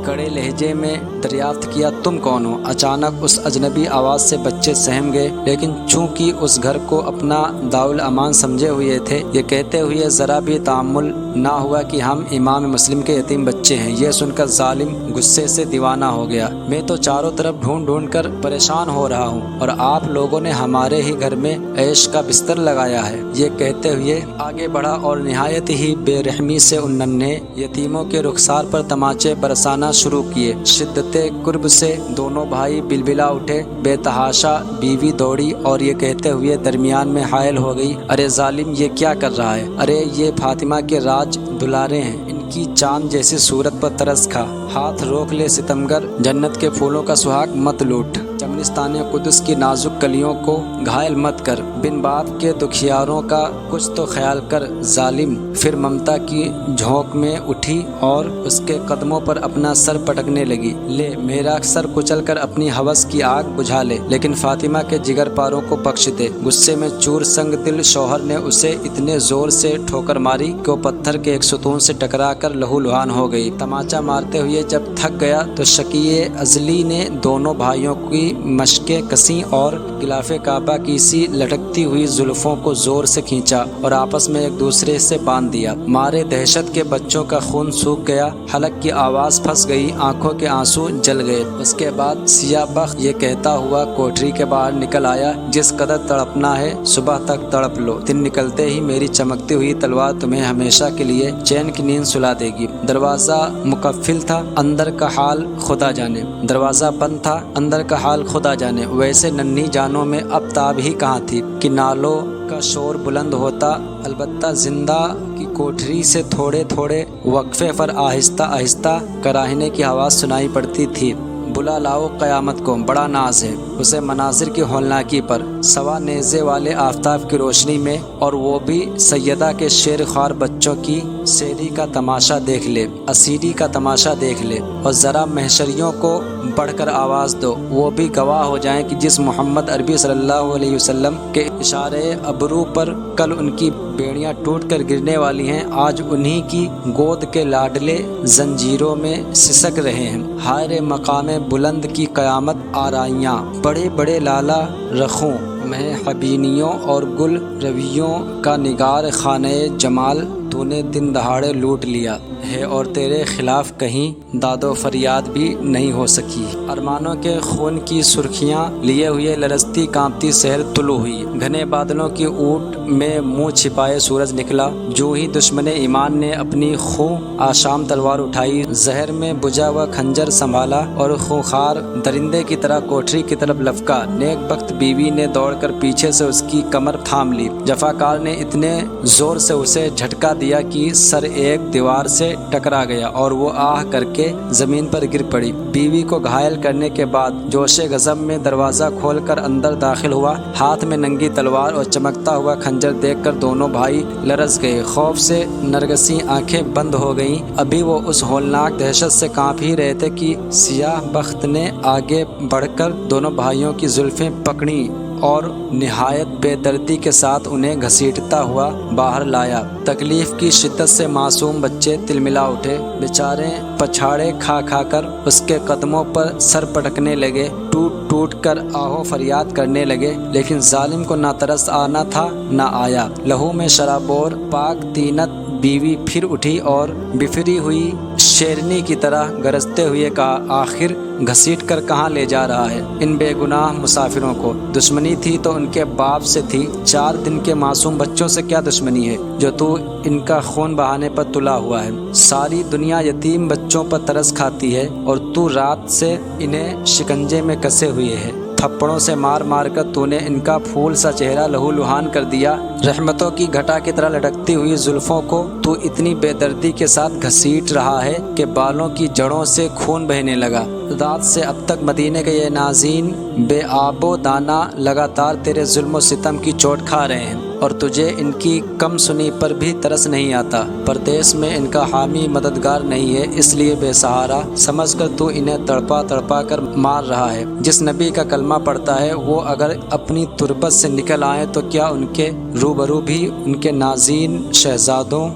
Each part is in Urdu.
کڑے لہجے میں دریافت کیا تم کون ہو؟ اچانک اس اجنبی آواز سے بچے سہم گئے، لیکن چونکہ اس گھر کو اپنا دارالامان سمجھے ہوئے تھے، یہ کہتے ہوئے ذرا بھی تعامل نہ ہوا کہ ہم امام مسلم کے یتیم بچے ہیں۔ یہ سن کر ظالم غصے سے دیوانہ ہو گیا، میں تو چاروں طرف ڈھونڈ ڈھونڈ کر پریشان ہو رہا ہوں اور آپ لوگوں نے ہمارے ہی گھر میں عیش کا بستر لگایا ہے۔ یہ کہتے ہوئے آگے بڑھا اور نہایت ہی بے رحمی سے ان ننھے یتیموں کے رخسار پر تماچے برسانا شروع کیے۔ شدت قرب سے دونوں بھائی بلبلا اٹھے، بے تحاشا بیوی دوڑی اور یہ کہتے ہوئے درمیان میں حائل ہو گئی، ارے ظالم یہ کیا کر رہا ہے؟ ارے یہ فاطمہ کے راج دلارے ہیں، ان کی چاند جیسی صورت پر ترس کھا، ہاتھ روک لے ستمگر، جنت کے پھولوں کا سہاگ مت لوٹ، چمنستان قدس کی نازک کلیوں کو گھائل مت کر، بن باپ کے دکھیاروں کا کچھ تو خیال کر ظالم۔ پھر ممتا کی جھونک میں اٹھی اور اس کے قدموں پر اپنا سر پٹکنے لگی، لے میرا سر کچل کر اپنی ہوس کی آگ بجھا لے، لیکن فاطمہ کے جگر پاروں کو بخش دے۔ غصے میں چور سنگ دل شوہر نے اسے اتنے زور سے ٹھوکر ماری کہ وہ پتھر کے ایک ستون سے ٹکرا کر لہو لہان ہو گئی۔ تماچا مارتے ہوئے جب تھک گیا تو شقی ازلی نے دونوں بھائیوں کی مشقیں کسیں اور غلاف کعبہ کی سی لٹکتی ہوئی زلفوں کو زور سے کھینچا اور آپس میں ایک دوسرے سے باندھ دیا۔ مارے دہشت کے بچوں کا خون سوکھ گیا، حلق کی آواز پھنس گئی، آنکھوں کے آنسو جل گئے۔ اس کے بعد سیاہ بخت یہ کہتا ہوا کوٹری کے باہر نکل آیا، جس قدر تڑپنا ہے صبح تک تڑپ لو، دن نکلتے ہی میری چمکتی ہوئی تلوار تمہیں ہمیشہ کے لیے چین کی نیند سلا دے گی۔ دروازہ مقفل تھا، اندر کا حال خدا جانے، دروازہ بند تھا، اندر کا حال خدا جانے۔ ویسے ننھی جانوں میں اب تاب ہی کہاں تھی کہ نالوں کا شور بلند ہوتا، البتہ زندہ کی کوٹری سے تھوڑے تھوڑے وقفے پر آہستہ آہستہ کراہنے کی آواز سنائی پڑتی تھی۔ بلا لاؤ قیامت کو، بڑا ناز ہے اسے مناظر کی ہولناکی پر، سوا نیزے والے آفتاب کی روشنی میں، اور وہ بھی سیدہ کے شیر خوار بچوں کی سیری کا تماشا دیکھ لے، اسیری کا تماشا دیکھ لے، اور ذرا محشریوں کو بڑھ کر آواز دو، وہ بھی گواہ ہو جائیں کہ جس محمد عربی صلی اللہ علیہ وسلم کے اشارے ابرو پر کل ان کی بیڑیاں ٹوٹ کر گرنے والی ہیں، آج انہی کی گود کے لاڈلے زنجیروں میں سسک رہے ہیں۔ ہائے مقام بلند کی قیامت آرائیاں، بڑے بڑے لالا رخوں میں حبینیوں اور گل رویوں کا نگار خانہ جمال تو نے دن دہاڑے لوٹ لیا ہے، اور تیرے خلاف کہیں داد و فریاد بھی نہیں ہو سکی۔ ارمانوں کے خون کی سرخیاں لیے ہوئے لرزتی کانپتی سحر طلوع ہوئی، گھنے بادلوں کی اوٹ میں منہ چھپائے سورج نکلا، جو ہی دشمن ایمان نے اپنی خوں آشام تلوار اٹھائی، زہر میں بجھا ہوا خنجر سنبھالا اور خونخوار درندے کی طرح کوٹری کی طرف لپکا۔ نیک بخت بیوی نے دوڑ کر پیچھے سے اس کی کمر تھام لی، جفاکار نے اتنے زور سے اسے جھٹکا دیا کہ سر ایک دیوار سے ٹکرا گیا اور وہ آہ کر کے زمین پر گر پڑی۔ بیوی کو گھائل کرنے کے بعد جوش غضب میں دروازہ کھول کر اندر داخل ہوا، ہاتھ میں ننگی تلوار اور چمکتا ہوا خنجر دیکھ کر دونوں بھائی لرز گئے، خوف سے نرگسی آنکھیں بند ہو گئیں۔ ابھی وہ اس ہولناک دہشت سے کانپ ہی رہے تھے کہ سیاہ بخت نے آگے بڑھ کر دونوں بھائیوں کی زلفیں پکڑیں اور نہایت بے دردی کے ساتھ انہیں گھسیٹتا ہوا باہر لایا۔ تکلیف کی شدت سے معصوم بچے تلملا اٹھے، بیچارے پچھاڑے کھا کھا کر اس کے قدموں پر سر پٹکنے لگے، ٹوٹ ٹوٹ کر آہو فریاد کرنے لگے، لیکن ظالم کو نہ ترس آنا تھا نہ آیا۔ لہو میں شرابور پاک طینت بیوی پھر اٹھی اور بفری ہوئی شیرنی کی طرح گرجتے ہوئے کہا، آخر گھسیٹ کر کہاں لے جا رہا ہے ان بے گناہ مسافروں کو؟ دشمنی تھی تو ان کے باپ سے تھی، 4 دن کے معصوم بچوں سے کیا دشمنی ہے جو تو ان کا خون بہانے پر تلا ہوا ہے؟ ساری دنیا یتیم بچوں پر ترس کھاتی ہے اور تو رات سے انہیں شکنجے میں کسے ہوئے ہے، تھپڑوں سے مار مار کر تو نے ان کا پھول سا چہرہ لہو لہان کر دیا، رحمتوں کی گھٹا کی طرح لٹکتی ہوئی زلفوں کو تو اتنی بے دردی کے ساتھ گھسیٹ رہا ہے کہ بالوں کی جڑوں سے خون بہنے لگا۔ رات سے اب تک مدینے کے یہ ناظرین بے آب و دانہ لگاتار تیرے ظلم و ستم کی چوٹ کھا رہے ہیں۔ اور تجھے ان کی کم سنی پر بھی ترس نہیں آتا۔ پردیس میں ان کا حامی مددگار نہیں ہے، اس لیے بے سہارا سمجھ کر تو انہیں تڑپا تڑپا کر مار رہا ہے۔ جس نبی کا کلمہ پڑھتا ہے وہ اگر اپنی تربت سے نکل آئے تو کیا ان کے روبرو بھی ان کے نازنین شہزادوں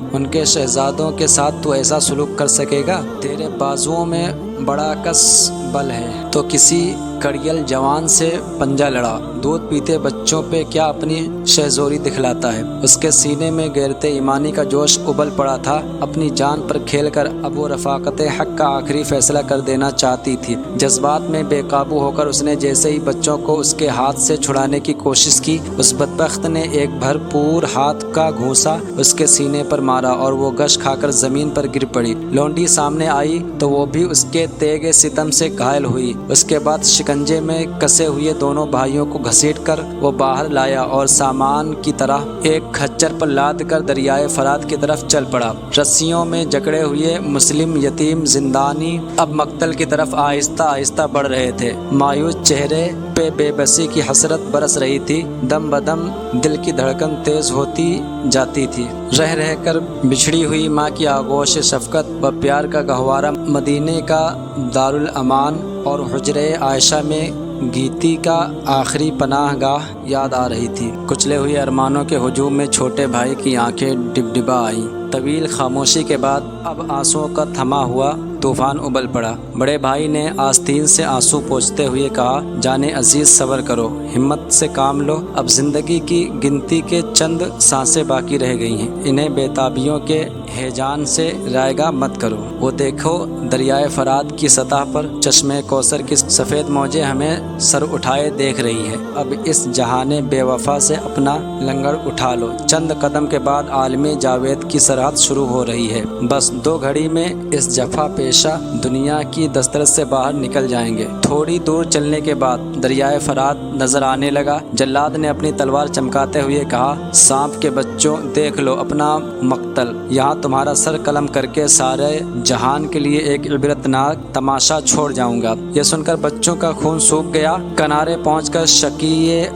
کے ساتھ تو ایسا سلوک کر سکے گا؟ تیرے بازوؤں میں بڑا کس بل ہے تو کسی کڑیل جوان سے پنجہ لڑا۔ دودھ پیتے بچوں پہ کیا اپنی شہزوری دکھلاتا ہے؟ اس کے سینے میں غیرت ایمانی کا جوش ابل پڑا تھا۔ اپنی جان پر کھیل کر اب وہ رفاقت حق کا آخری فیصلہ کر دینا چاہتی تھی۔ جذبات میں بے قابو ہو کر اس نے جیسے ہی بچوں کو اس کے ہاتھ سے چھڑانے کی کوشش کی، اس بدبخت نے ایک بھرپور ہاتھ کا گھونسا اس کے سینے پر مارا اور وہ گش کھا کر زمین پر گر پڑی۔ لونڈی سامنے آئی تو وہ بھی اس کے تیغ ستم سے گھائل ہوئی۔ اس کے بعد شکنجے میں کسے ہوئے دونوں بھائیوں کو گھسیٹ کر وہ باہر لایا اور سامان کی طرح ایک کھچر پر لاد کر دریائے فرات کی طرف چل پڑا۔ رسیوں میں جکڑے ہوئے مسلم یتیم زندانی اب مقتل کی طرف آہستہ آہستہ بڑھ رہے تھے۔ مایوس چہرے پہ بے بسی کی حسرت برس رہی تھی۔ دم بدم دل کی دھڑکن تیز ہوتی جاتی تھی۔ رہ رہ کر بچھڑی ہوئی ماں کی آغوش شفقت و پیار کا گہوارہ مدینے کا دارالامان اور حجرے عائشہ میں گیتی کا آخری پناہ گاہ یاد آ رہی تھی۔ کچلے ہوئے ارمانوں کے ہجوم میں چھوٹے بھائی کی آنکھیں ڈبڈبا آئیں۔ طویل خاموشی کے بعد اب آنسوؤں کا تھما ہوا طوفان ابل پڑا۔ بڑے بھائی نے آستین سے آنسو پوچھتے ہوئے کہا، جان عزیز صبر کرو، ہمت سے کام لو، اب زندگی کی گنتی کے چند سانسیں باقی رہ گئی ہیں، انہیں بے تابیوں کے ہیجان سے رائگاں مت کرو۔ وہ دیکھو دریائے فرات کی سطح پر چشمے کوثر کی سفید موجیں ہمیں سر اٹھائے دیکھ رہی ہے۔ اب اس جہان بے وفا سے اپنا لنگر اٹھا لو۔ چند قدم کے بعد عالم جاوید کی سرحد شروع ہو رہی ہے۔ بس 2 گھڑی میں اس جفا پیشہ دنیا کی دسترس سے باہر نکل جائیں گے۔ تھوڑی دور چلنے کے بعد دریائے فرات نظر آنے لگا۔ جلاد نے اپنی تلوار چمکاتے ہوئے کہا، سانپ کے بچوں دیکھ لو اپنا مقتل، یہاں تمہارا سر قلم کر کے سارے جہان کے لیے ایک عبرتناک تماشا چھوڑ جاؤں گا۔ یہ سن کر بچوں کا خون سوکھ گیا۔ کنارے پہنچ کر شقی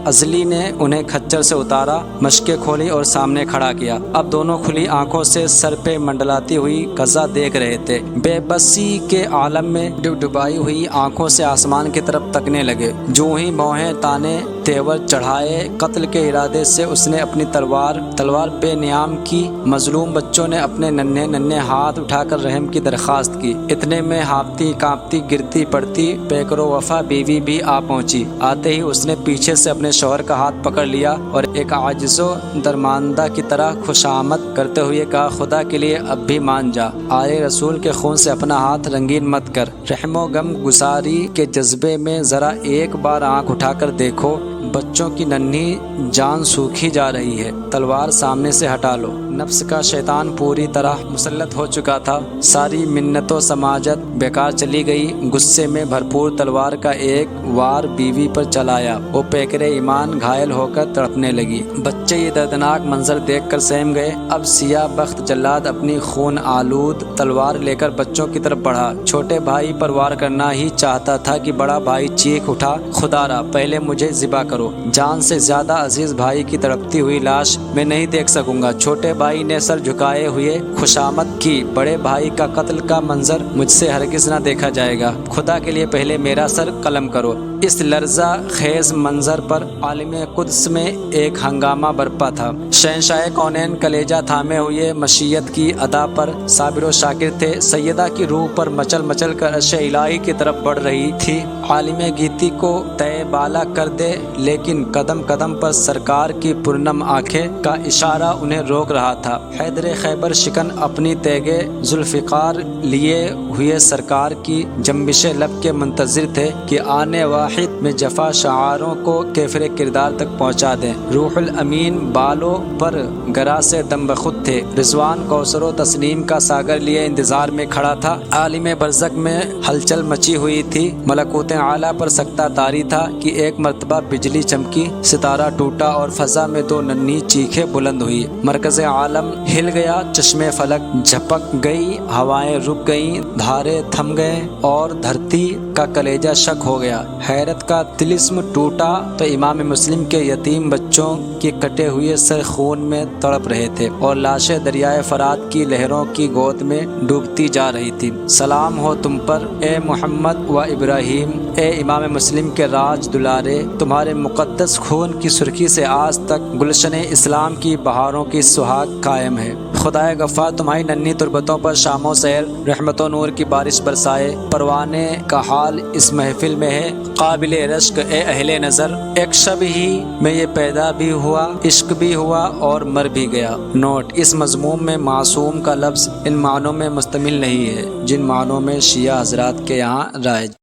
ازلی نے انہیں کھچر سے اتارا، مشقیں کھولی اور سامنے کھڑا کیا۔ اب دونوں کھلی آنکھوں سے سر پہ منڈلاتی ہوئی قضا دیکھ رہے تھے۔ بے بسی کے عالم میں ڈبڈبائی ہوئی آنکھوں سے آسمان کی طرف تکنے لگے۔ جو ہی موہیں تانے تیور چڑھائے قتل کے ارادے سے اس نے اپنی تلوار بے نیام کی۔ مظلوم بچوں نے اپنے ننھے ہاتھ اٹھا کر رحم کی درخواست کی۔ اتنے میں ہانپتی کانپتی گرتی پڑتی پیکرو وفا بیوی بھی آ پہنچی۔ آتے ہی اس نے پیچھے سے اپنے شوہر کا ہاتھ پکڑ لیا اور ایک عاجز و درماندہ کی طرح خوشامد کرتے ہوئے کہا، خدا کے لیے اب بھی مان جا، آل رسول کے خون سے اپنا ہاتھ رنگین مت کر۔ رحم و غم گزاری کے جذبے میں ذرا ایک بار آنکھ اٹھا کر دیکھو، بچوں کی ننھی جان سوکھی جا رہی ہے، تلوار سامنے سے ہٹا لو۔ نفس کا شیطان پوری طرح مسلط ہو چکا تھا۔ ساری منت و سماجت بیکار چلی گئی۔ غصے میں بھرپور تلوار کا ایک وار بیوی پر چلایا۔ وہ پیکر ایمان گھائل ہو کر تڑپنے لگی۔ بچے یہ دردناک منظر دیکھ کر سہم گئے۔ اب سیاہ بخت جلاد اپنی خون آلود تلوار لے کر بچوں کی طرف بڑھا۔ چھوٹے بھائی پر وار کرنا ہی چاہتا تھا کہ بڑا بھائی چیخ اٹھا، خدارا پہلے مجھے ذبح کرو، جان سے زیادہ عزیز بھائی کی تڑپتی ہوئی لاش میں نہیں دیکھ سکوں گا۔ چھوٹے بھائی نے سر جھکائے ہوئے خوشامد کی، بڑے بھائی کا قتل کا منظر مجھ سے ہرگز نہ دیکھا جائے گا، خدا کے لیے پہلے میرا سر قلم کرو۔ اس لرزہ خیز منظر پر عالم قدس میں ایک ہنگامہ برپا تھا۔ شہنشاہ کونین کلیجہ تھامے ہوئے مشیت کی ادا پر صابر و شاکر تھے۔ سیدہ کی روح پر مچل مچل کر عرش الہی کی طرف بڑھ رہی تھی۔ عالم گیتی کو تے بالا کر دے، لیکن قدم قدم پر سرکار کی پرنم آنکھیں کا اشارہ انہیں روک رہا تھا۔ حیدر خیبر شکن اپنی تیغ ذوالفقار لیے ہوئے سرکار کی جنبش لب کے منتظر تھے کہ آنے واحد میں جفا شعاروں کو کیفر کردار تک پہنچا دیں۔ روح الامین بالوں پر گرا سے دم بخود تھے۔ رضوان کوثر و تسنیم کا ساگر لیے لیے انتظار میں کھڑا تھا۔ عالم برزخ میں ہلچل مچی ہوئی تھی، ملکوت اعلیٰ پر سکتہ تاری تھا کہ ایک مرتبہ بجلی چمکی، ستارہ ٹوٹا اور فضا میں دو ننھی چیخیں بلند ہوئی۔ مرکز عالم ہل گیا، چشمے فلک جھپک گئی، ہوائیں رک گئیں، دھارے تھم گئے اور دھرتی کا کلیجہ شک ہو گیا۔ حیرت کا طلسم ٹوٹا تو امام مسلم کے یتیم بچوں کے کٹے ہوئے سر خون میں تڑپ رہے تھے اور لاشیں دریائے فرات کی لہروں کی گود میں ڈوبتی جا رہی تھی۔ سلام ہو تم پر اے محمد و ابراہیم، اے امام مسلم کے راج دلارے، تمہارے مقدس خون کی سرخی سے آج تک گلشن اسلام کی بہاروں کی سہاگ قائم ہے۔ خدائے غفار تمہاری ننھی تربتوں پر شام و سحر رحمت و نور کی بارش برسائے۔ پروانے کا حال اس محفل میں ہے قابل رشک اے اہل نظر، ایک شب ہی میں یہ پیدا بھی ہوا، عشق بھی ہوا اور مر بھی گیا۔ نوٹ: اس مضمون میں معصوم کا لفظ ان معنوں میں مستعمل نہیں ہے جن معنوں میں شیعہ حضرات کے یہاں رائج